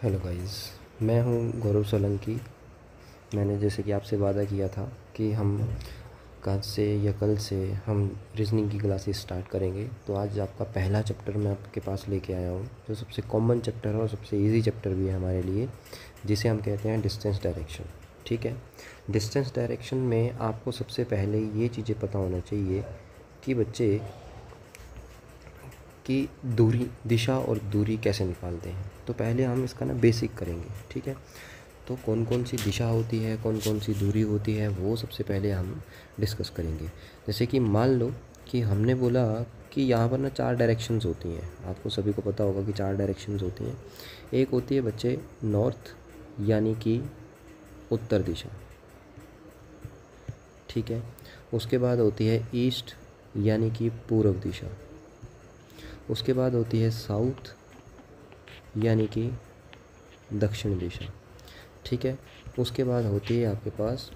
Hello guys, मैं हूं गौरव सोलंकी। मैंने जैसे कि आपसे वादा किया था कि हम आज से या कल से हम रीजनिंग की क्लासेस स्टार्ट करेंगे। तो आज आपका पहला चैप्टर मैं आपके पास लेके आया हूं, जो सबसे कॉमन चैप्टर है और सबसे इजी चैप्टर भी है हमारे लिए, जिसे हम कहते हैं डिस्टेंस डायरेक्शन। ठीक है, डिस्टेंस डायरेक्शन में आपको सबसे पहले ये चीज़ें पता होना चाहिए कि बच्चे कि दूरी, दिशा और दूरी कैसे निकालते हैं। तो पहले हम इसका ना बेसिक करेंगे। ठीक है, तो कौन कौन सी दिशा होती है, कौन कौन सी दूरी होती है, वो सबसे पहले हम डिस्कस करेंगे। जैसे कि मान लो कि हमने बोला कि यहाँ पर ना 4 डायरेक्शंस होती हैं। आपको सभी को पता होगा कि 4 डायरेक्शंस होती हैं। एक होती है बच्चे नॉर्थ, यानी कि उत्तर दिशा। ठीक है, उसके बाद होती है ईस्ट, यानी कि पूर्व दिशा। उसके बाद होती है साउथ, यानी कि दक्षिण दिशा। ठीक है, उसके बाद होती है आपके पास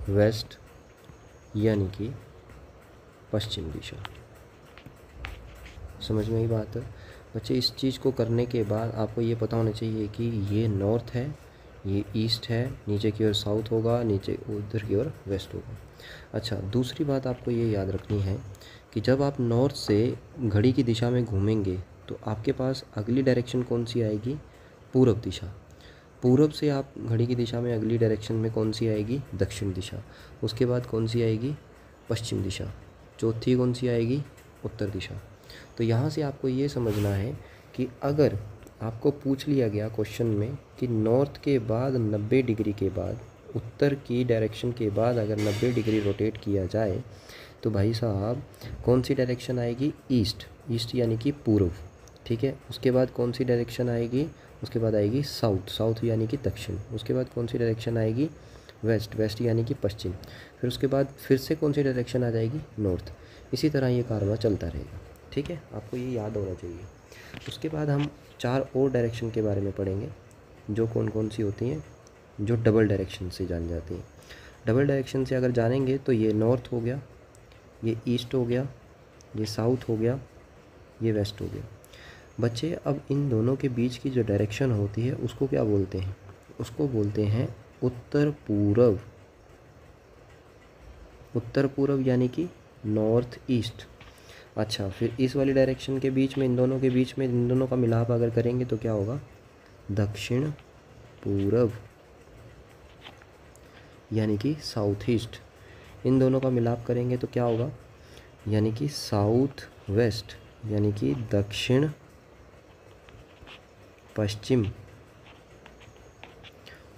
वेस्ट, यानी कि पश्चिम दिशा। समझ में आई बात है बच्चे? इस चीज़ को करने के बाद आपको ये पता होना चाहिए कि ये नॉर्थ है, ये ईस्ट है, नीचे की ओर साउथ होगा, नीचे उधर की ओर वेस्ट होगा। अच्छा, दूसरी बात आपको ये याद रखनी है कि जब आप नॉर्थ से घड़ी की दिशा में घूमेंगे तो आपके पास अगली डायरेक्शन कौन सी आएगी? पूरब दिशा। पूरब से आप घड़ी की दिशा में अगली डायरेक्शन में कौन सी आएगी? दक्षिण दिशा। उसके बाद कौन सी आएगी? पश्चिम दिशा। चौथी कौन सी आएगी? उत्तर दिशा। तो यहाँ से आपको ये समझना है कि अगर आपको पूछ लिया गया क्वेश्चन में कि नॉर्थ के बाद 90 डिग्री के बाद, उत्तर की डायरेक्शन के बाद अगर 90 डिग्री रोटेट किया जाए तो भाई साहब कौन सी डायरेक्शन आएगी? ईस्ट। ईस्ट यानी कि पूर्व। ठीक है, उसके बाद कौन सी डायरेक्शन आएगी? उसके बाद आएगी साउथ। साउथ यानी कि दक्षिण। उसके बाद कौन सी डायरेक्शन आएगी? वेस्ट। वेस्ट यानी कि पश्चिम। फिर उसके बाद फिर से कौन सी डायरेक्शन आ जाएगी? नॉर्थ। इसी तरह ये कारवां चलता रहेगा। ठीक है, आपको ये याद होना चाहिए। उसके बाद हम 4 और डायरेक्शन के बारे में पढ़ेंगे, जो कौन कौन सी होती हैं, जो डबल डायरेक्शन से जान जाती हैं। डबल डायरेक्शन से अगर जानेंगे तो ये नॉर्थ हो गया, ये ईस्ट हो गया, ये साउथ हो गया, ये वेस्ट हो गया। बच्चे अब इन दोनों के बीच की जो डायरेक्शन होती है उसको क्या बोलते हैं? उसको बोलते हैं उत्तर पूर्व। उत्तर पूर्व यानी कि नॉर्थ ईस्ट। अच्छा, फिर इस वाली डायरेक्शन के बीच में, इन दोनों के बीच में, इन दोनों का मिलाप अगर करेंगे तो क्या होगा? दक्षिण पूर्व, यानी कि साउथ ईस्ट। इन दोनों का मिलाप करेंगे तो क्या होगा? यानी कि साउथ वेस्ट, यानी कि दक्षिण पश्चिम।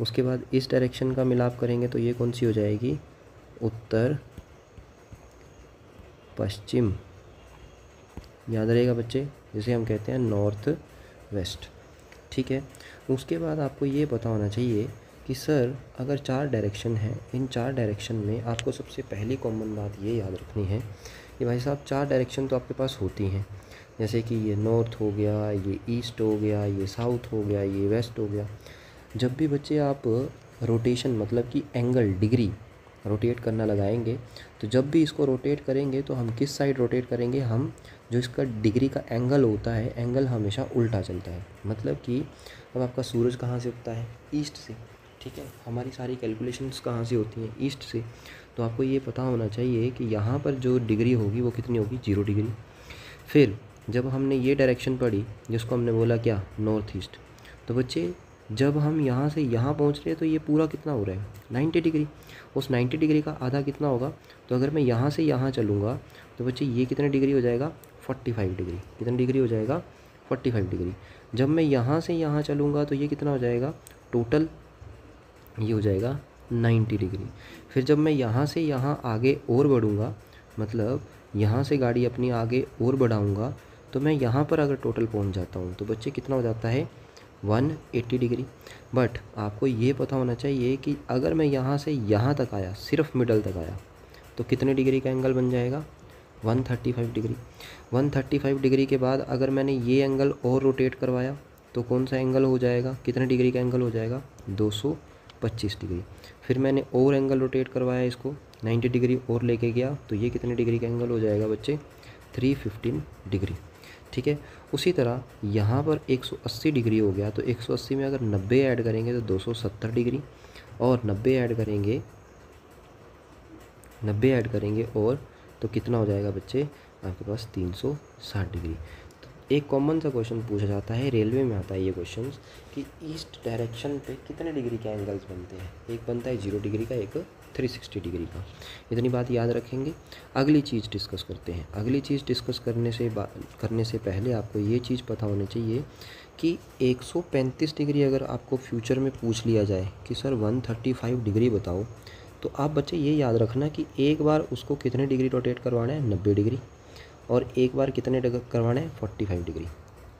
उसके बाद इस डायरेक्शन का मिलाप करेंगे तो ये कौन सी हो जाएगी? उत्तर पश्चिम। याद रहेगा बच्चे, जिसे हम कहते हैं नॉर्थ वेस्ट। ठीक है, उसके बाद आपको ये पता होना चाहिए कि सर अगर 4 डायरेक्शन हैं, इन 4 डायरेक्शन में आपको सबसे पहली कॉमन बात ये याद रखनी है कि भाई साहब 4 डायरेक्शन तो आपके पास होती हैं। जैसे कि ये नॉर्थ हो गया, ये ईस्ट हो गया, ये साउथ हो गया, ये वेस्ट हो गया। जब भी बच्चे आप रोटेशन मतलब कि एंगल, डिग्री रोटेट करना लगाएंगे, तो जब भी इसको रोटेट करेंगे तो हम किस साइड रोटेट करेंगे? हम जो इसका डिग्री का एंगल होता है, एंगल हमेशा उल्टा चलता है। मतलब कि अब आपका सूरज कहाँ से उगता है? ईस्ट से। ठीक है, हमारी सारी कैलकुलेशंस कहाँ से होती हैं? ईस्ट से। तो आपको ये पता होना चाहिए कि यहाँ पर जो डिग्री होगी वो कितनी होगी? 0 डिग्री। फिर जब हमने ये डायरेक्शन पढ़ी जिसको हमने बोला क्या? North east. तो बच्चे जब हम यहाँ से यहाँ पहुँच रहे हैं तो ये पूरा कितना हो रहा है? 90 डिग्री। उस 90 डिग्री का आधा कितना होगा? तो अगर मैं यहाँ से यहाँ चलूँगा तो बच्चे ये कितने डिग्री हो जाएगा? 45 डिग्री। कितनी डिग्री हो जाएगा? 45 डिग्री। जब मैं यहाँ से यहाँ चलूँगा तो ये कितना हो जाएगा? टोटल ये हो जाएगा 90 डिग्री। फिर जब मैं यहाँ से यहाँ आगे और बढ़ूँगा, मतलब यहाँ से गाड़ी अपनी आगे और बढ़ाऊँगा, तो मैं यहाँ पर अगर टोटल पहुँच जाता हूँ तो बच्चे कितना हो जाता है? 180 डिग्री। बट आपको ये पता होना चाहिए कि अगर मैं यहाँ से यहाँ तक आया, सिर्फ मिडल तक आया, तो कितने डिग्री का एंगल बन जाएगा? 135 डिग्री। 135 डिग्री के बाद अगर मैंने ये एंगल और रोटेट करवाया तो कौन सा एंगल हो जाएगा? कितने डिग्री का एंगल हो जाएगा? 225 डिग्री। फिर मैंने और एंगल रोटेट करवाया, इसको 90 डिग्री और लेके गया, तो ये कितने डिग्री का एंगल हो जाएगा बच्चे? 315 डिग्री। ठीक है। उसी तरह यहाँ पर 180 डिग्री हो गया, तो 180 में अगर 90 ऐड करेंगे तो 270 डिग्री, और 90 ऐड करेंगे और तो कितना हो जाएगा बच्चे आपके पास 360 डिग्री। तो एक कॉमन सा क्वेश्चन पूछा जाता है, रेलवे में आता है ये क्वेश्चन, कि ईस्ट डायरेक्शन पे कितने डिग्री के एंगल्स बनते हैं। एक बनता है 0 डिग्री का, एक 360 डिग्री का। इतनी बात याद रखेंगे। अगली चीज़ डिस्कस करते हैं। अगली चीज़ डिस्कस करने से पहले आपको ये चीज़ पता होनी चाहिए कि 135 डिग्री अगर आपको फ्यूचर में पूछ लिया जाए कि सर 135 डिग्री बताओ, तो आप बच्चे ये याद रखना कि एक बार उसको कितने डिग्री रोटेट करवाना है, 90 डिग्री, और एक बार कितने करवाना है, 45 डिग्री।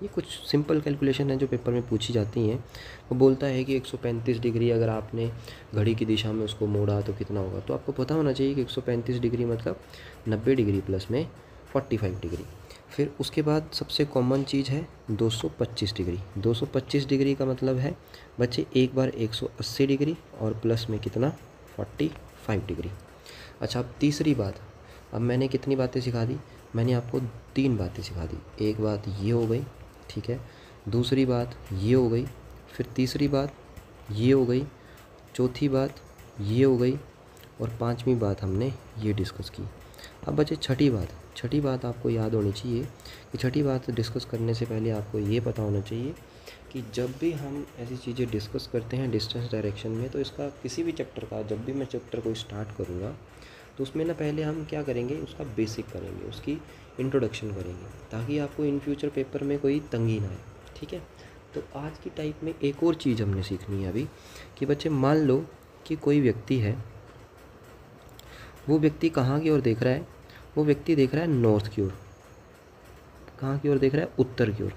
ये कुछ सिंपल कैलकुलेशन है जो पेपर में पूछी जाती हैं। वो बोलता है कि 135 डिग्री अगर आपने घड़ी की दिशा में उसको मोड़ा तो कितना होगा, तो आपको पता होना चाहिए कि 135 डिग्री मतलब 90 डिग्री प्लस में 45 डिग्री। फिर उसके बाद सबसे कॉमन चीज़ है 225 डिग्री। 225 डिग्री का मतलब है बच्चे एक बार 180 डिग्री और प्लस में कितना, 45 डिग्री। अच्छा, अब तीसरी बात, अब मैंने कितनी बातें सिखा दी, मैंने आपको 3 बातें सिखा दी। एक बात ये हो गई, ठीक है, दूसरी बात ये हो गई, फिर तीसरी बात ये हो गई, चौथी बात ये हो गई, और 5वीं बात हमने ये डिस्कस की। अब बच्चे छठी बात आपको याद होनी चाहिए कि छठी बात डिस्कस करने से पहले आपको ये पता होना चाहिए कि जब भी हम ऐसी चीज़ें डिस्कस करते हैं डिस्टेंस डायरेक्शन में, तो इसका किसी भी चैप्टर का, जब भी मैं चैप्टर को स्टार्ट करूँगा तो उसमें ना पहले हम क्या करेंगे, उसका बेसिक करेंगे, उसकी इंट्रोडक्शन करेंगे, ताकि आपको इन फ्यूचर पेपर में कोई तंगी ना आए, ठीक है। तो आज की टाइप में एक और चीज़ हमने सीखनी है अभी, कि बच्चे मान लो कि कोई व्यक्ति है, वो व्यक्ति कहाँ की ओर देख रहा है, वो व्यक्ति देख रहा है नॉर्थ की ओर। कहाँ की ओर देख रहा है, उत्तर की ओर,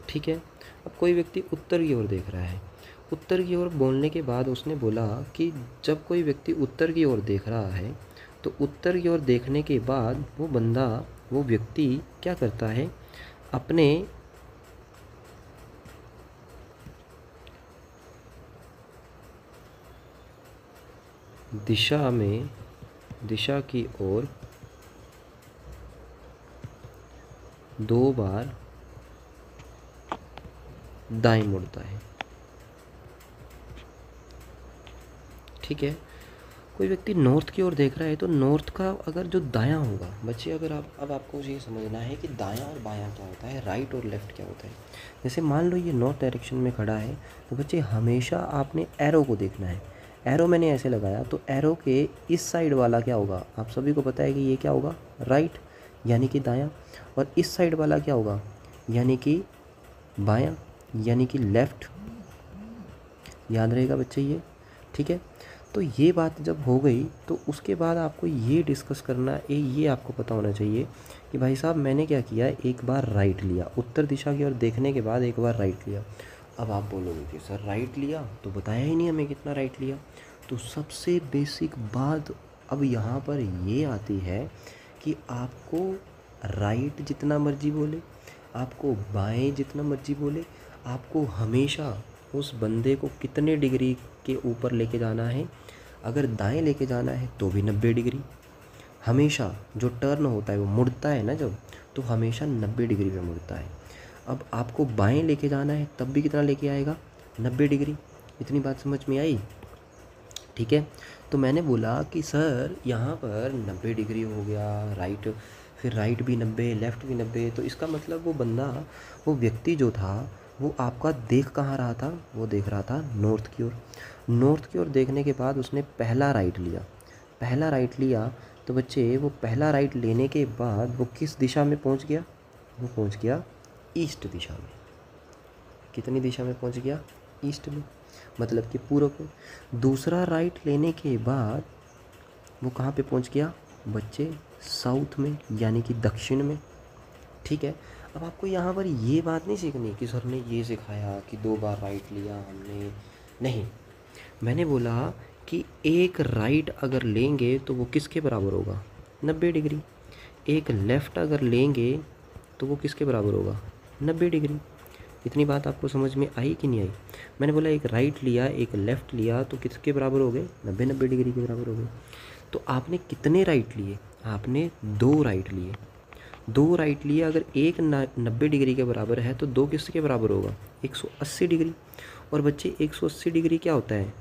ठीक है। अब कोई व्यक्ति उत्तर की ओर देख रहा है, उत्तर की ओर बोलने के बाद उसने बोला कि जब कोई व्यक्ति उत्तर की ओर देख रहा है तो उत्तर की ओर देखने के बाद वो व्यक्ति क्या करता है, अपने दिशा की ओर 2 बार दाएं मुड़ता है, ठीक है। कोई व्यक्ति नॉर्थ की ओर देख रहा है तो नॉर्थ का अगर जो दायां होगा, बच्चे अगर अब आपको ये समझना है कि दायां और बायां क्या होता है, राइट और लेफ़्ट क्या होता है। जैसे मान लो ये नॉर्थ डायरेक्शन में खड़ा है, तो बच्चे हमेशा आपने एरो को देखना है। एरो मैंने ऐसे लगाया तो एरो के इस साइड वाला क्या होगा, आप सभी को पता है कि ये क्या होगा, राइट यानी कि दायाँ, और इस साइड वाला क्या होगा, यानी कि बायाँ यानी कि लेफ़्ट। याद रहेगा बच्चे ये, ठीक है। तो ये बात जब हो गई तो उसके बाद आपको ये डिस्कस करना है, ये आपको पता होना चाहिए कि भाई साहब मैंने क्या किया, एक बार राइट लिया, उत्तर दिशा की ओर देखने के बाद एक बार राइट लिया। अब आप बोलोगे कि सर राइट लिया तो बताया ही नहीं हमें कितना राइट लिया। तो सबसे बेसिक बात अब यहाँ पर ये आती है कि आपको राइट जितना मर्जी बोले, आपको बाएं जितना मर्जी बोले, आपको हमेशा उस बंदे को कितने डिग्री के ऊपर लेके जाना है। अगर दाएं लेके जाना है तो भी 90 डिग्री, हमेशा जो टर्न होता है वो मुड़ता है ना जब, तो हमेशा 90 डिग्री पे मुड़ता है। अब आपको बाएं लेके जाना है तब भी कितना लेके आएगा, 90 डिग्री। इतनी बात समझ में आई, ठीक है। तो मैंने बोला कि सर यहाँ पर 90 डिग्री हो गया राइट, फिर राइट भी 90, लेफ़्ट भी 90, तो इसका मतलब वो व्यक्ति जो था वो आपका देख कहाँ रहा था, वो देख रहा था नॉर्थ की ओर। नॉर्थ की ओर देखने के बाद उसने पहला राइट लिया। तो बच्चे वो पहला राइट लेने के बाद वो किस दिशा में पहुंच गया, वो पहुंच गया ईस्ट दिशा में। कितनी दिशा में पहुंच गया, ईस्ट में, मतलब कि पूर्व में। दूसरा राइट लेने के बाद वो कहाँ पे पहुंच गया बच्चे, साउथ में यानी कि दक्षिण में, ठीक है। अब आपको यहाँ पर ये बात नहीं सीखनी कि सर ने ये सिखाया कि 2 बार राइट लिया हमने, नहीं। मैंने बोला कि एक राइट अगर लेंगे तो वो किसके बराबर होगा, 90 डिग्री। एक लेफ़्ट अगर लेंगे तो वो किसके बराबर होगा, 90 डिग्री। इतनी बात आपको समझ में आई कि नहीं आई। मैंने बोला एक राइट लिया एक लेफ़्ट लिया तो किसके बराबर हो गए, 90 डिग्री के बराबर हो गए। तो आपने कितने राइट लिए, आपने 2 राइट लिए। दो राइट लिए, अगर एक 90 डिग्री के बराबर है तो दो किसके बराबर होगा? 180 डिग्री। और बच्चे 180 डिग्री क्या होता है?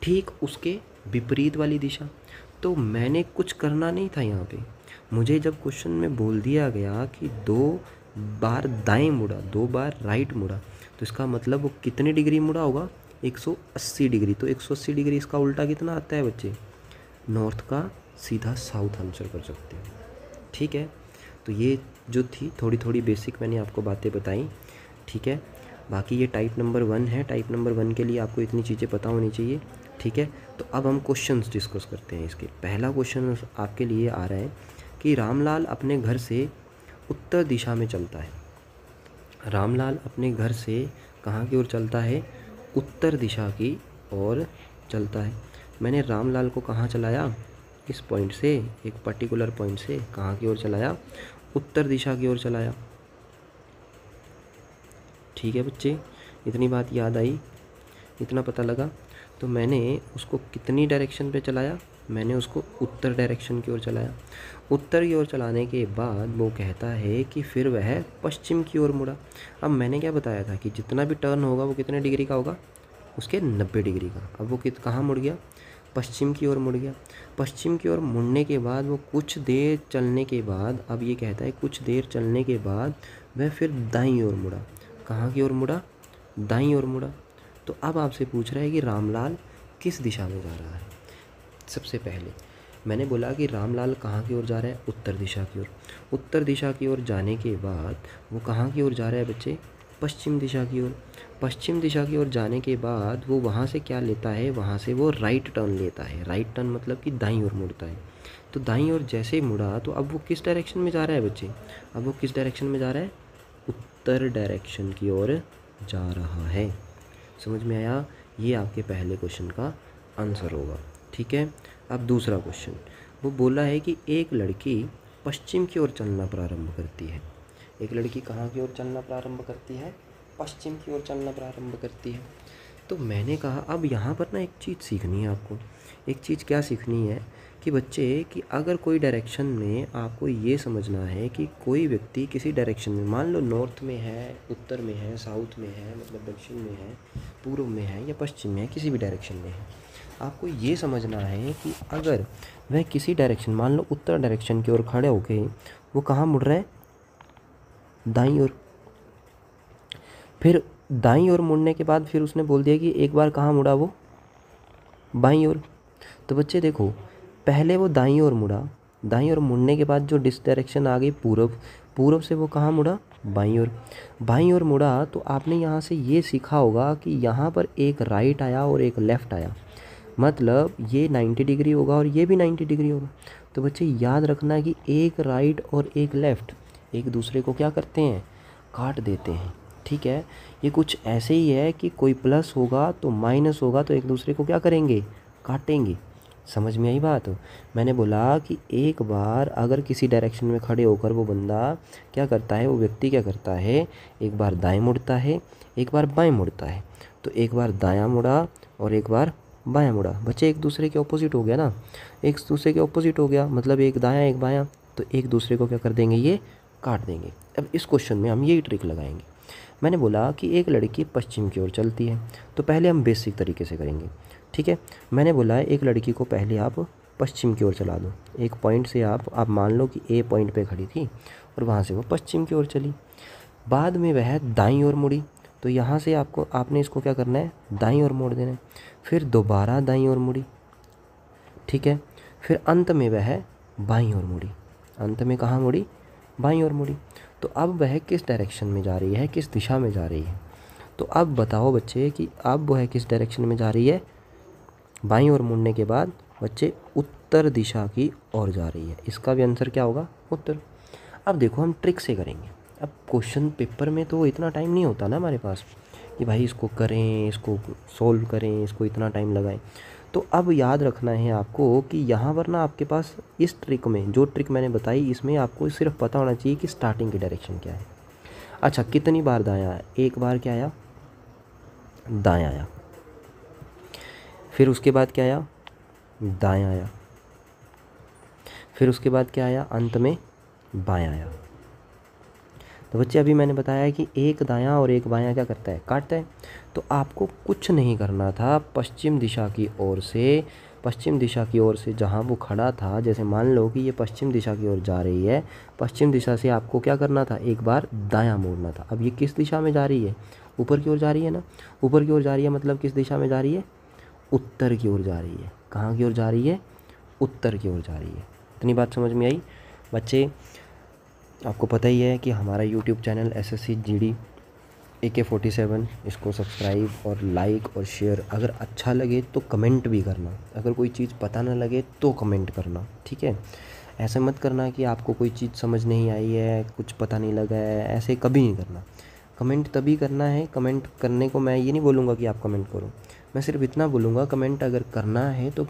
ठीक उसके विपरीत वाली दिशा। तो मैंने कुछ करना नहीं था यहाँ पे। मुझे जब क्वेश्चन में बोल दिया गया कि 2 बार दाएं मुड़ा, 2 बार राइट मुड़ा, तो इसका मतलब वो कितने डिग्री मुड़ा होगा? 180 डिग्री। तो 180 डिग्री इसका उल्टा कितना आता है बच्चे? नॉर्थ का सीधा साउथ आंसर कर सकते हैं। ठीक है, तो ये जो थी थोड़ी थोड़ी बेसिक मैंने आपको बातें बताई। ठीक है, बाकी ये टाइप नंबर 1 है। टाइप नंबर 1 के लिए आपको इतनी चीज़ें पता होनी चाहिए। ठीक है, तो अब हम क्वेश्चंस डिस्कस करते हैं इसके। पहला क्वेश्चन आपके लिए आ रहा है कि रामलाल अपने घर से उत्तर दिशा में चलता है। रामलाल अपने घर से कहाँ की ओर चलता है? उत्तर दिशा की ओर चलता है। मैंने रामलाल को कहाँ चलाया? इस पॉइंट से, एक पर्टिकुलर पॉइंट से कहाँ की ओर चलाया? उत्तर दिशा की ओर चलाया। ठीक है बच्चे, इतनी बात याद आई, इतना पता लगा। तो मैंने उसको कितनी डायरेक्शन पे चलाया? मैंने उसको उत्तर डायरेक्शन की ओर चलाया। उत्तर की ओर चलाने के बाद वो कहता है कि फिर वह पश्चिम की ओर मुड़ा। अब मैंने क्या बताया था कि जितना भी टर्न होगा वो कितने डिग्री का होगा? उसके 90 डिग्री का। अब वो कहाँ मुड़ गया? पश्चिम की ओर मुड़ गया। पश्चिम की ओर मुड़ने के बाद वो कुछ देर चलने के बाद, अब ये कहता है कुछ देर चलने के बाद वह फिर दाईं ओर मुड़ा। कहाँ की ओर मुड़ा? दाईं ओर मुड़ा। तो अब आपसे पूछ रहा है कि रामलाल किस दिशा में जा रहा है। सबसे पहले मैंने बोला कि रामलाल कहाँ की ओर जा रहा है? उत्तर दिशा की ओर। उत्तर दिशा की ओर जाने के बाद वो कहाँ की ओर जा रहा है बच्चे? पश्चिम दिशा की ओर। पश्चिम दिशा की ओर जाने के बाद वो वहाँ से क्या लेता है? वहाँ से वो राइट टर्न लेता है। राइट टर्न मतलब कि दाईं ओर मुड़ता है। तो दाईं ओर जैसे मुड़ा तो अब वो किस डायरेक्शन में जा रहा है बच्चे? अब वो किस डायरेक्शन में जा रहा है? उत्तर डायरेक्शन की ओर जा रहा है। समझ में आया? ये आपके पहले क्वेश्चन का आंसर होगा। ठीक है, अब दूसरा क्वेश्चन, वो बोला है कि एक लड़की पश्चिम की ओर चलना प्रारंभ करती है। एक लड़की कहाँ की ओर चलना प्रारंभ करती है? पश्चिम की ओर चलना प्रारंभ करती है। तो मैंने कहा अब यहाँ पर ना एक चीज़ सीखनी है आपको। एक चीज़ क्या सीखनी है कि बच्चे, कि अगर कोई डायरेक्शन में आपको ये समझना है कि कोई व्यक्ति किसी डायरेक्शन में, मान लो नॉर्थ में है, उत्तर में है, साउथ में है, मतलब दक्षिण में है, पूर्व में है या पश्चिम में है, किसी भी डायरेक्शन में है, आपको ये समझना है कि अगर वह किसी डायरेक्शन, मान लो उत्तर डायरेक्शन की ओर खड़े होके वो कहाँ मुड़ रहा है? दाईं ओर। फिर दाईं ओर मुड़ने के बाद फिर उसने बोल दिया कि एक बार कहाँ मुड़ा वो? बाईं ओर। तो बच्चे देखो, पहले वो दाईं ओर मुड़ा, दाईं ओर मुड़ने के बाद जो डायरेक्शन आ गई पूर्व, पूर्व से वो कहाँ मुड़ा? बाईं ओर। बाईं ओर मुड़ा तो आपने यहाँ से ये सीखा होगा कि यहाँ पर एक राइट आया और एक लेफ़्ट आया, मतलब ये 90 डिग्री होगा और ये भी 90 डिग्री होगा। तो बच्चे याद रखना कि एक राइट और एक लेफ़्ट एक दूसरे को क्या करते हैं? काट देते हैं। ठीक है, ये कुछ ऐसे ही है कि कोई प्लस होगा तो माइनस होगा तो एक दूसरे को क्या करेंगे? काटेंगे। समझ में आई बात? मैंने बोला कि एक बार अगर किसी डायरेक्शन में खड़े होकर वो बंदा क्या करता है, वो व्यक्ति क्या करता है, एक बार दाएं मुड़ता है, एक बार बाएं मुड़ता है। तो एक बार दायां मुड़ा और एक बार बायां मुड़ा। बच्चे एक दूसरे के ऑपोजिट हो गया ना, एक दूसरे के ऑपोजिट हो गया, मतलब एक दायां एक बायां, तो एक दूसरे को क्या कर देंगे? ये काट देंगे। अब इस क्वेश्चन में हम यही ट्रिक लगाएंगे। मैंने बोला कि एक लड़की पश्चिम की ओर चलती है, तो पहले हम बेसिक तरीके से करेंगे। ठीक है, मैंने बोला है एक लड़की को पहले आप पश्चिम की ओर चला दो। एक पॉइंट से आप मान लो कि ए पॉइंट पे खड़ी थी और वहाँ से वो पश्चिम की ओर चली। बाद में वह दाईं ओर मुड़ी, तो यहाँ से आपने इसको क्या करना है? दाईं ओर मोड़ देना है। फिर दोबारा दाईं ओर मुड़ी। ठीक है, फिर अंत में वह बाईं ओर मुड़ी। अंत में कहाँ मुड़ी? बाईं ओर मुड़ी। तो अब वह किस डायरेक्शन में जा रही है, किस दिशा में जा रही है? तो अब बताओ बच्चे कि अब वह किस डायरेक्शन में जा रही है? बाईं ओर मुड़ने के बाद बच्चे उत्तर दिशा की ओर जा रही है। इसका भी आंसर क्या होगा? उत्तर। अब देखो हम ट्रिक से करेंगे। अब क्वेश्चन पेपर में तो इतना टाइम नहीं होता ना हमारे पास कि भाई इसको करें, इसको सोल्व करें, इसको इतना टाइम लगाएं। तो अब याद रखना है आपको कि यहाँ पर ना आपके पास इस ट्रिक में, जो ट्रिक मैंने बताई, इसमें आपको सिर्फ पता होना चाहिए कि स्टार्टिंग की डायरेक्शन क्या है। अच्छा, कितनी बार दायां आया? एक बार क्या आया? दायां आया। फिर उसके बाद क्या आया? दायां आया। फिर उसके बाद क्या आया? अंत में बायां आया। तो बच्चे अभी मैंने बताया कि एक दायां और एक बायां क्या करता है, काटता है। तो आपको कुछ नहीं करना था, पश्चिम दिशा की ओर से जहाँ वो खड़ा था, जैसे मान लो कि ये पश्चिम दिशा की ओर जा रही है, पश्चिम दिशा से आपको क्या करना था, एक बार दायां मोड़ना था। अब ये किस दिशा में जा रही है, ऊपर की ओर जा रही है ना, ऊपर की ओर जा रही है मतलब किस दिशा में जा रही है, उत्तर की ओर जा रही है। कहाँ की ओर जा रही है, उत्तर की ओर जा रही है। इतनी बात समझ में आई बच्चे? आपको पता ही है कि हमारा YouTube channel SSC GD AK47, इसको सब्सक्राइब और लाइक और शेयर, अगर अच्छा लगे तो कमेंट भी करना, अगर कोई चीज़ पता ना लगे तो कमेंट करना, ठीक है। ऐसे मत करना कि आपको कोई चीज़ समझ नहीं आई है, कुछ पता नहीं लगा है, ऐसे कभी नहीं करना। कमेंट तभी करना है, कमेंट करने को मैं ये नहीं बोलूँगा कि आप कमेंट करो, मैं सिर्फ इतना बोलूँगा कमेंट अगर करना है तो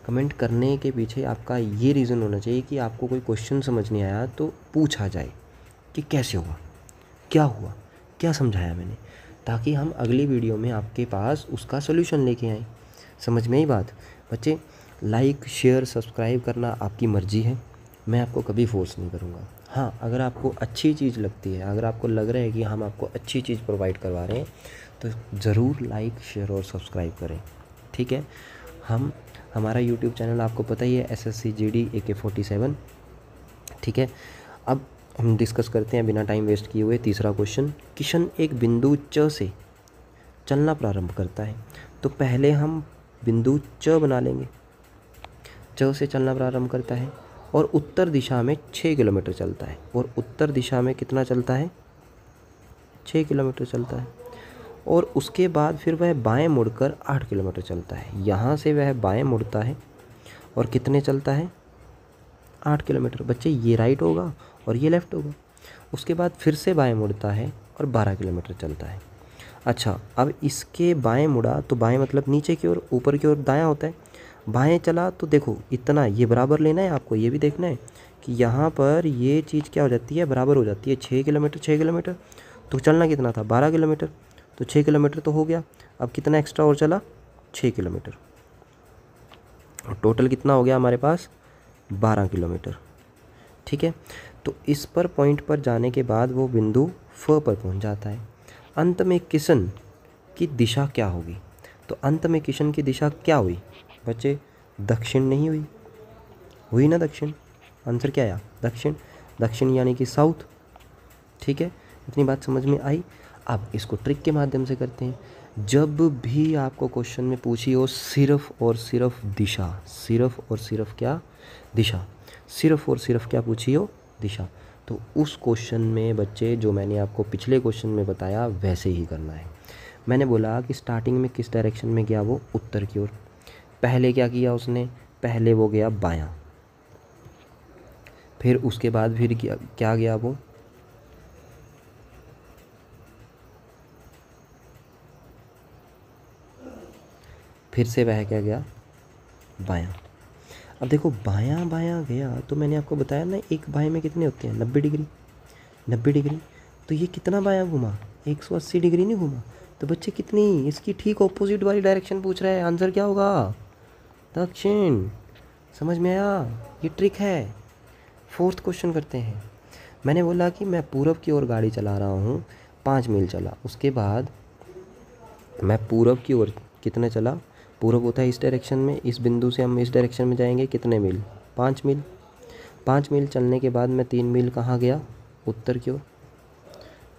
कमेंट करने के पीछे आपका ये रीज़न होना चाहिए कि आपको कोई क्वेश्चन समझ नहीं आया तो पूछा जाए कि कैसे हुआ, क्या हुआ, क्या समझाया मैंने, ताकि हम अगली वीडियो में आपके पास उसका सॉल्यूशन लेके आएँ। समझ में आई बात बच्चे? लाइक शेयर सब्सक्राइब करना आपकी मर्ज़ी है, मैं आपको कभी फोर्स नहीं करूँगा। हाँ, अगर आपको अच्छी चीज़ लगती है, अगर आपको लग रहा है कि हम आपको अच्छी चीज़ प्रोवाइड करवा रहे हैं तो ज़रूर लाइक शेयर और सब्सक्राइब करें, ठीक है। हमारा यूट्यूब चैनल आपको पता ही है, SSC GD AK47, ठीक है। अब हम डिस्कस करते हैं बिना टाइम वेस्ट किए हुए तीसरा क्वेश्चन। किशन एक बिंदु च से चलना प्रारंभ करता है, तो पहले हम बिंदु च बना लेंगे। च से चलना प्रारंभ करता है और उत्तर दिशा में 6 किलोमीटर चलता है, और उत्तर दिशा में कितना चलता है, 6 किलोमीटर चलता है। और उसके बाद फिर वह बाएं मुड़कर 8 किलोमीटर चलता है। यहाँ से वह बाएं मुड़ता है और कितने चलता है, 8 किलोमीटर। बच्चे ये राइट होगा और ये लेफ़्ट होगा। उसके बाद फिर से बाएं मुड़ता है और 12 किलोमीटर चलता है। अच्छा, अब इसके बाएं मुड़ा तो बाएं मतलब नीचे की ओर, ऊपर की ओर दायां होता है। बाएं चला तो देखो इतना, ये बराबर लेना है आपको, ये भी देखना है कि यहाँ पर ये चीज़ क्या हो जाती है, बराबर हो जाती है। 6 किलोमीटर 6 किलोमीटर, तो चलना कितना था, 12 किलोमीटर, तो 6 किलोमीटर तो हो गया। अब कितना एक्स्ट्रा और चला, 6 किलोमीटर, और टोटल कितना हो गया हमारे पास, 12 किलोमीटर, ठीक है। तो इस पर पॉइंट पर जाने के बाद वो बिंदु फ पर पहुंच जाता है। अंत में किशन की दिशा क्या होगी, तो अंत में किशन की दिशा क्या हुई बच्चे, दक्षिण नहीं हुई, हुई ना दक्षिण, आंसर क्या आया, दक्षिण। दक्षिण यानी कि साउथ, ठीक है। इतनी बात समझ में आई। अब इसको ट्रिक के माध्यम से करते हैं। जब भी आपको क्वेश्चन में पूछी हो सिर्फ और सिर्फ दिशा, सिर्फ और सिर्फ क्या, दिशा, सिर्फ और सिर्फ क्या पूछी हो, दिशा, तो उस क्वेश्चन में बच्चे जो मैंने आपको पिछले क्वेश्चन में बताया वैसे ही करना है। मैंने बोला कि स्टार्टिंग में किस डायरेक्शन में गया, वो उत्तर की ओर। पहले क्या किया उसने, पहले वो गया बायां, फिर उसके बाद फिर क्या गया वो, फिर से वह क्या गया, बायां। अब देखो बायां बायां गया तो मैंने आपको बताया ना, एक बाएं में कितने होते हैं, 90 डिग्री, 90 डिग्री। तो ये कितना बायां घुमा, 180 डिग्री नहीं घुमा। तो बच्चे कितनी, इसकी ठीक ऑपोजिट वाली डायरेक्शन पूछ रहा है, आंसर क्या होगा, दक्षिण। समझ में आया, ये ट्रिक है। फोर्थ क्वेश्चन करते हैं। मैंने बोला कि मैं पूरब की ओर गाड़ी चला रहा हूँ, 5 मील चला। उसके बाद मैं पूरब की ओर कितने चला, पूरब होता है इस डायरेक्शन में, इस बिंदु से हम इस डायरेक्शन में जाएंगे कितने मील, 5 मील। 5 मील चलने के बाद मैं 3 मील कहाँ गया, उत्तर की ओर।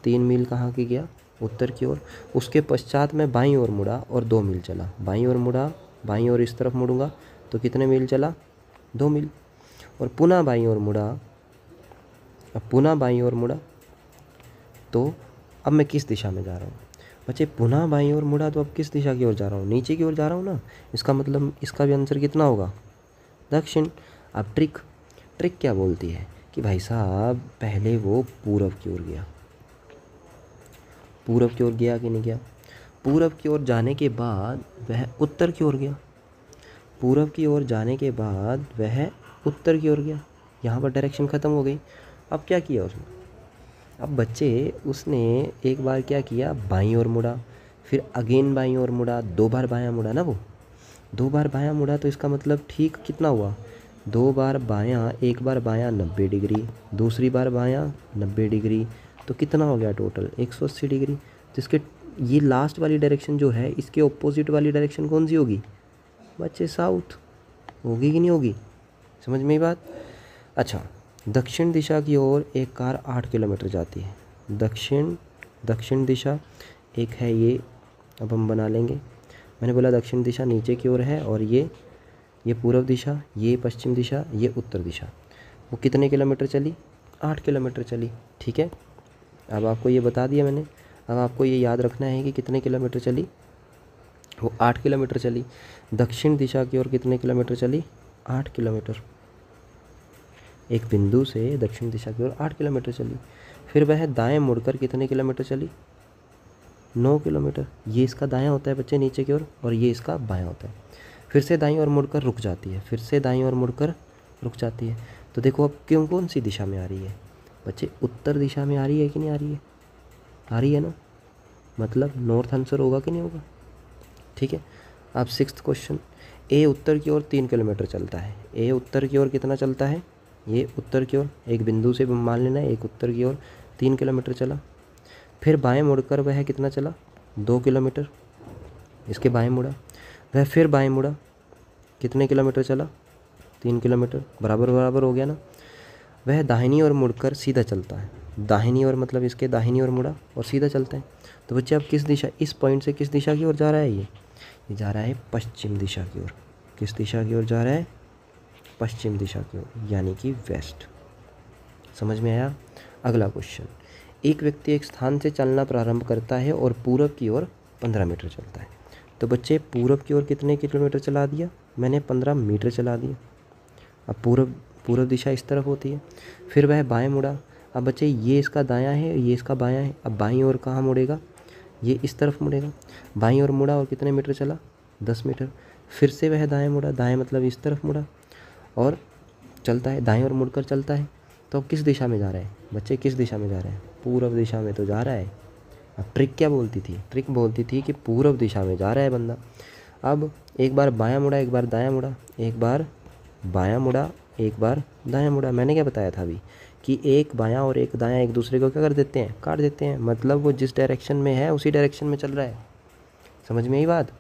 3 मील कहाँ की गया, उत्तर की ओर। उसके पश्चात मैं बाईं ओर मुड़ा और 2 मील चला। बाईं ओर मुड़ा, बाईं ओर इस तरफ मुड़ूंगा तो कितने मील चला, 2 मील। और पुनः बाईं ओर मुड़ा, अब पुनः बाईं ओर मुड़ा तो अब मैं किस दिशा में जा रहा हूँ बच्चे, पुनः बाईं ओर मुड़ा तो अब किस दिशा की ओर जा रहा हूँ, नीचे की ओर जा रहा हूँ ना। इसका मतलब इसका भी आंसर कितना होगा, दक्षिण। अब ट्रिक क्या बोलती है कि भाई साहब पहले वो पूरब की ओर गया, पूरब की ओर गया कि नहीं गया, पूरब की ओर जाने के बाद वह उत्तर की ओर गया, पूरब की ओर जाने के बाद वह उत्तर की ओर गया। यहाँ पर डायरेक्शन ख़त्म हो गई। अब क्या किया उसने, अब बच्चे उसने एक बार क्या किया, बाईं ओर मुड़ा, फिर अगेन बाईं ओर मुड़ा, 2 बार बायां मुड़ा ना वो, 2 बार बायां मुड़ा। तो इसका मतलब ठीक कितना हुआ, 2 बार बायां, 1 बार बायां 90 डिग्री, दूसरी बार बायां 90 डिग्री, तो कितना हो गया टोटल 180 डिग्री। जिसके ये लास्ट वाली डायरेक्शन जो है इसके ऑपोजिट वाली डायरेक्शन कौन सी होगी बच्चे? साउथ होगी कि नहीं होगी? समझ में ये बात? अच्छा, दक्षिण दिशा की ओर एक कार 8 किलोमीटर जाती है। दक्षिण दिशा एक है ये, अब हम बना लेंगे। मैंने बोला दक्षिण दिशा नीचे की ओर है और ये पूर्व दिशा, ये पश्चिम दिशा, ये उत्तर दिशा। वो कितने किलोमीटर चली? 8 किलोमीटर चली। ठीक है, अब आपको ये बता दिया मैंने। अब आपको ये याद रखना है कि कितने किलोमीटर चली। वो 8 किलोमीटर चली। दक्षिण दिशा की ओर कितने किलोमीटर चली? 8 किलोमीटर। एक बिंदु से दक्षिण दिशा की ओर 8 किलोमीटर चली। फिर वह दाएं मुड़कर कितने किलोमीटर चली? 9 किलोमीटर। ये इसका दायां होता है बच्चे नीचे की ओर, और ये इसका बायां होता है। फिर से दाईं ओर मुड़कर रुक जाती है, फिर से दाईं ओर मुड़कर रुक जाती है। तो देखो अब क्यों कौन सी दिशा में आ रही है बच्चे? उत्तर दिशा में आ रही है कि नहीं आ रही है? आ रही है ना, मतलब नॉर्थ आंसर होगा कि नहीं होगा? ठीक है, अब 6th क्वेश्चन। ए उत्तर की ओर 3 किलोमीटर चलता है। ए उत्तर की ओर कितना चलता है? ये उत्तर की ओर, एक बिंदु से मान लेना है, एक उत्तर की ओर 3 किलोमीटर चला। फिर बाएं मुड़कर वह कितना चला? 2 किलोमीटर। इसके बाएं मुड़ा, वह फिर बाएं मुड़ा, कितने किलोमीटर चला? 3 किलोमीटर। बराबर बराबर हो गया ना। वह दाहिनी ओर मुड़कर सीधा चलता है। दाहिनी ओर मतलब इसके दाहिनी ओर मुड़ा और सीधा चलता है। तो बच्चे अब किस दिशा, इस पॉइंट से किस दिशा की ओर जा रहा है? ये जा रहा है पश्चिम दिशा की ओर। किस दिशा की ओर जा रहा है? पश्चिम दिशा की ओर, यानी कि वेस्ट। समझ में आया? अगला क्वेश्चन। एक व्यक्ति एक स्थान से चलना प्रारंभ करता है और पूरब की ओर 15 मीटर चलता है। तो बच्चे पूरब की ओर कितने किलोमीटर चला दिया? मैंने 15 मीटर चला दिया। अब पूरब दिशा इस तरफ होती है। फिर वह बाएं मुड़ा। अब बच्चे ये इसका दायां है, ये इसका बायां है। अब बाईं ओर कहाँ मुड़ेगा? ये इस तरफ मुड़ेगा। बाईं ओर मुड़ा और कितने मीटर चला? 10 मीटर। फिर से वह दाएं मुड़ा, दाएं मतलब इस तरफ मुड़ा और चलता है, दाएं ओर मुड़कर चलता है। तो अब किस दिशा में जा रहा है बच्चे? किस दिशा में जा रहा है? पूरब दिशा में तो जा रहा है। अब ट्रिक क्या बोलती थी? ट्रिक बोलती थी कि पूरब दिशा में जा रहा है बंदा। अब एक बार बायां मुड़ा, एक बार दायां मुड़ा, एक बार बायां मुड़ा, एक बार दायां मुड़ा। मैंने क्या बताया था अभी कि एक बायां और एक दायां एक दूसरे को क्या कर देते हैं? काट देते हैं। मतलब वो जिस डायरेक्शन में है उसी डायरेक्शन में चल रहा है। समझ में आई बात?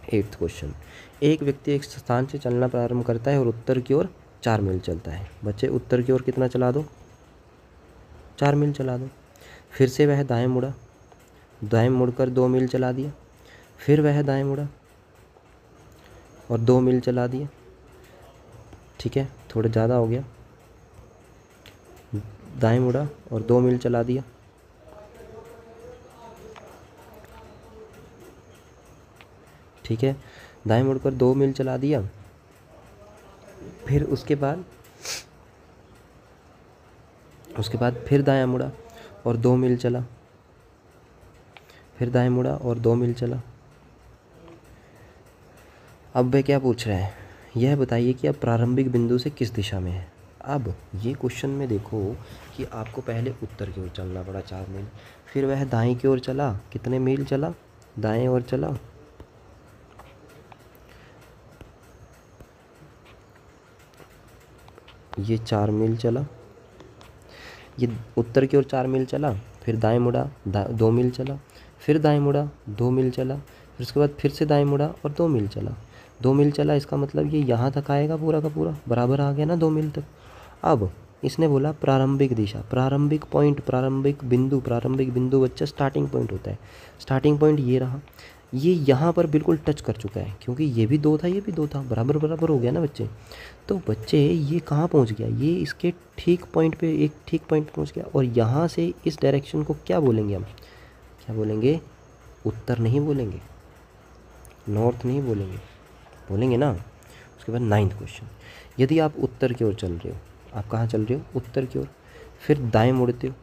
8th question. एक व्यक्ति एक स्थान से चलना प्रारंभ करता है और उत्तर की ओर 4 मील चलता है। बच्चे उत्तर की ओर कितना चला दो? 4 मील चला दो। फिर से वह दाएं मुड़ा, दाएं मुड़कर 2 मील चला दिया। फिर वह दाएं मुड़ा और 2 मील चला दिया। ठीक है, थोड़ा ज़्यादा हो गया। दाएं मुड़ा और 2 मील चला दिया। ठीक है, दाएं मुड़कर 2 मील चला दिया। फिर उसके बाद फिर दायां मुड़ा और 2 मील चला। फिर दाएं मुड़ा और 2 मील चला। अब वह क्या पूछ रहा है? यह बताइए कि अब प्रारंभिक बिंदु से किस दिशा में है। अब ये क्वेश्चन में देखो कि आपको पहले उत्तर की ओर चलना पड़ा 4 मील, फिर वह दाएं की ओर चला, कितने मील चला? दाएं ओर चला, ये 4 मील चला। ये उत्तर की ओर 4 मील चला, फिर दाएं मुड़ा, 2 मील चला, फिर दाएं मुड़ा, 2 मील चला, फिर उसके बाद फिर से दाएं मुड़ा और 2 मील चला। 2 मील चला, इसका मतलब ये यहाँ तक आएगा पूरा का पूरा, बराबर आ गया ना 2 मील तक। अब इसने बोला प्रारंभिक दिशा, प्रारंभिक पॉइंट, प्रारंभिक बिंदु बच्चा स्टार्टिंग पॉइंट होता है। स्टार्टिंग पॉइंट ये रहा, ये यहाँ पर बिल्कुल टच कर चुका है क्योंकि ये भी 2 था, ये भी 2 था, बराबर बराबर हो गया ना बच्चे। तो बच्चे ये कहाँ पहुँच गया? ये इसके ठीक पॉइंट पे, एक ठीक पॉइंट पे पहुँच गया। और यहाँ से इस डायरेक्शन को क्या बोलेंगे हम? क्या बोलेंगे? उत्तर नहीं बोलेंगे, नॉर्थ नहीं बोलेंगे, बोलेंगे ना। उसके बाद 9th क्वेश्चन। यदि आप उत्तर की ओर चल रहे हो, आप कहाँ चल रहे हो? उत्तर की ओर। फिर दाएं मुड़ते हो,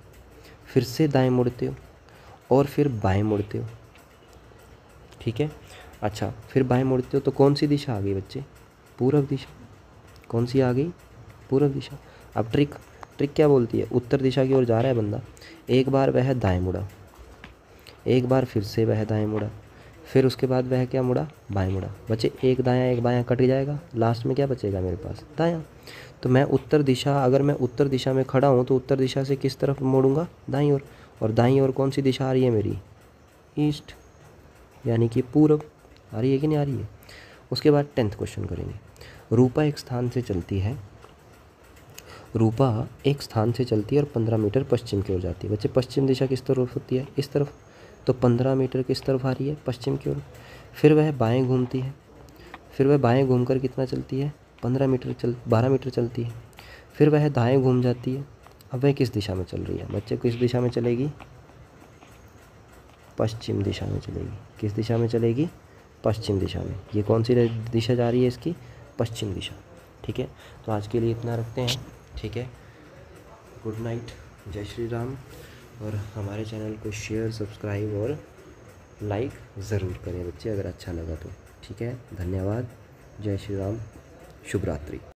फिर से दाएं मुड़ते हो और फिर बाएं मुड़ते हो। ठीक है, अच्छा, फिर बाएं मुड़ते हो तो कौन सी दिशा आ गई बच्चे? पूरब दिशा। कौन सी आ गई? पूरब दिशा। अब ट्रिक क्या बोलती है? उत्तर दिशा की ओर जा रहा है बंदा, एक बार वह दाएं मुड़ा, एक बार फिर से वह दाएं मुड़ा, फिर उसके बाद वह क्या मुड़ा, बाएं मुड़ा। बच्चे एक दायां एक बायां कट जाएगा, लास्ट में क्या बचेगा मेरे पास, दायां। तो मैं उत्तर दिशा, अगर मैं उत्तर दिशा में खड़ा हूँ तो उत्तर दिशा से किस तरफ मोड़ूंगा, दाईं ओर। और दाईं ओर कौन सी दिशा आ रही है मेरी, ईस्ट, यानी कि पूरब। आ रही है कि नहीं आ रही है। उसके बाद 10th क्वेश्चन करेंगे। रूपा एक स्थान से चलती है, रूपा एक स्थान से चलती है और 15 मीटर पश्चिम की ओर जाती है। बच्चे पश्चिम दिशा किस तरफ होती है, इस तरफ। तो 15 मीटर किस तरफ आ रही है, पश्चिम की ओर। फिर वह बाएं घूमती है, फिर वह बाएं घूमकर कितना चलती है, 12 मीटर चलती है। फिर वह दाएं घूम जाती है। अब वह किस दिशा में चल रही है बच्चे, किस दिशा में चलेगी, पश्चिम दिशा में चलेगी। किस दिशा में चलेगी, पश्चिम दिशा में। ये कौन सी दिशा जा रही है इसकी, पश्चिम दिशा। ठीक है, तो आज के लिए इतना रखते हैं। ठीक है, गुड नाइट, जय श्री राम। और हमारे चैनल को शेयर, सब्सक्राइब और लाइक ज़रूर करें बच्चे, अगर अच्छा लगा तो। ठीक है, धन्यवाद, जय श्री राम, शुभ रात्रि।